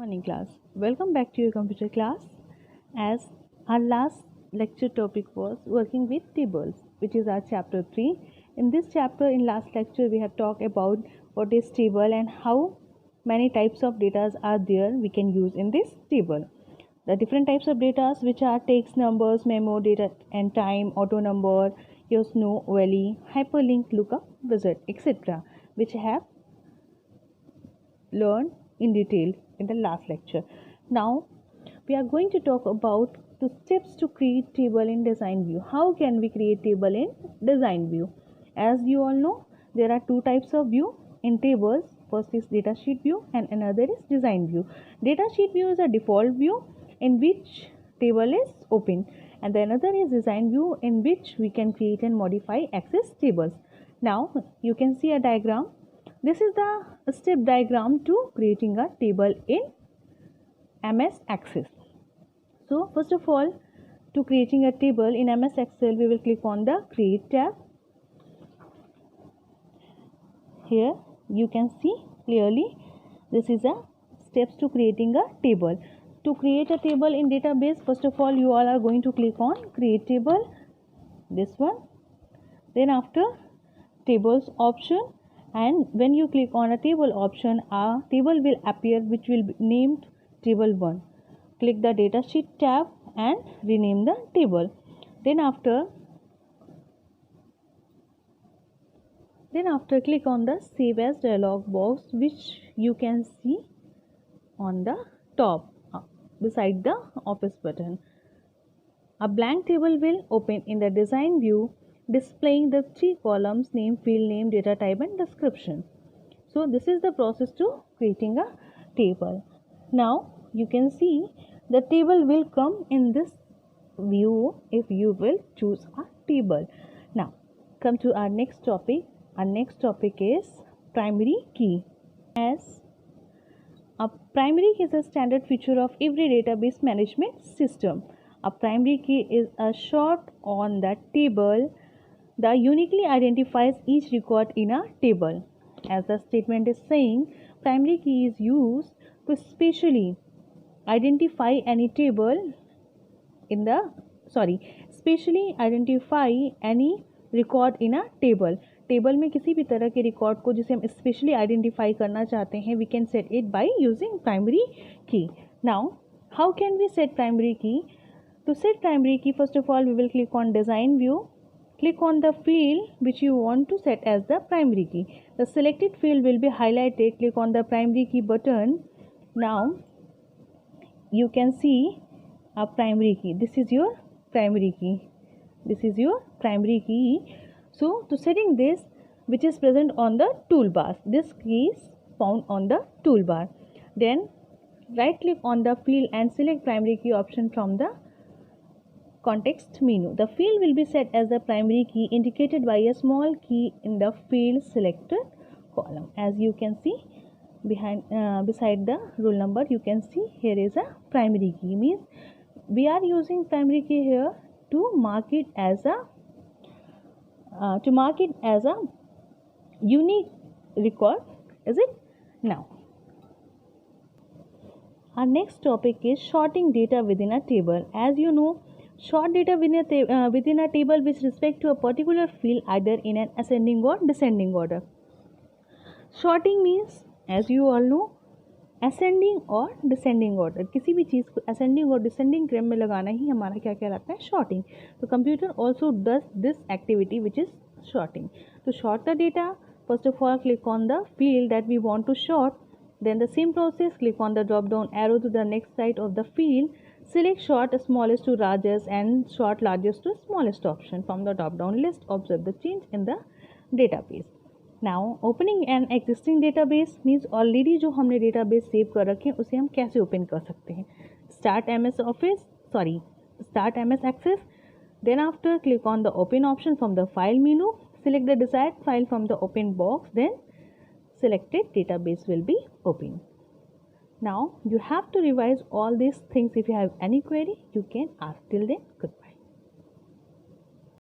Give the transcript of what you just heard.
Morning class. Welcome back to your computer class. As our last lecture topic was working with tables, which is our chapter 3. In this chapter, in last lecture, we have talked about what is table and how many types of data are there we can use in this table. The different types of data which are text, numbers, memo, data and time, auto number, yes, no, valley, hyperlink, lookup, wizard, etc. which I have learned in detail in the last lecture. Now we are going to talk about the steps to create table in design view. How can we create table in design view? As you all know, there are two types of view in tables. First is data sheet view and another is design view. Data sheet view is a default view in which table is open, and the another is design view in which we can create and modify access tables. Now you can see a diagram. This is the step diagram to creating a table in MS Access. So first of all, to creating a table in MS Excel, we will click on the Create tab. Here you can see clearly this is a steps to creating a table. To create a table in database, first of all you all are going to click on Create Table, this one. Then after Tables option, and when you click on a table option, a table will appear which will be named table 1. Click the data sheet tab and rename the table. Then after click on the save as dialog box, which you can see on the top beside the office button. A blank table will open in the design view, displaying the 3 columns: name, field name, data type and description. So this is the process to creating a table. Now you can see the table will come in this view if you will choose a table. Now come to our next topic. Our next topic is primary key. As a primary key is a standard feature of every database management system. A primary key is a short on the table that uniquely identifies each record in a table. As the statement is saying, primary key is used to specially identify any table in the specially identify any record in a table. Table में किसी भी तरह के record को जिसे हम specially identify करना चाहते हैं, we can set it by using primary key. Now how can we set primary key? To set primary key, first of all we will click on design view. Click on the field which you want to set as the primary key. The selected field will be highlighted. Click on the primary key button. Now you can see a primary key. This is your primary key. This is your primary key. So to setting this, which is present on the toolbar, this key is found on the toolbar. Then right click on the field and select primary key option from the context menu. The field will be set as the primary key indicated by a small key in the field selected column. As you can see beside the roll number, you can see here is a primary key. Means we are using primary key here to mark it as a unique record. Is it? Now our next topic is sorting data within a table. As you know, sort data within a table with respect to a particular field either in an ascending or descending order. Sorting means, as you all know, ascending और descending order. किसी भी चीज़ को ascending और descending क्रम में लगाना ही हमारा क्या कहलाता है? Sorting. So computer also does this activity which is sorting. To sort the data, first of all click on the field that we want to sort. Then the same process, click on the drop down arrow to the next side of the field. Select sort smallest to largest and sort largest to smallest option from the drop down list. Observe the change in the database. Now opening an existing database means already जो हमने database save कर रखे हैं उसे हम कैसे open कर सकते हैं? Start MS Access. Then after click on the open option from the file menu. Select the desired file from the open box. Then selected database will be open. Now you have to revise all these things. If you have any query, you can ask. Till then, goodbye.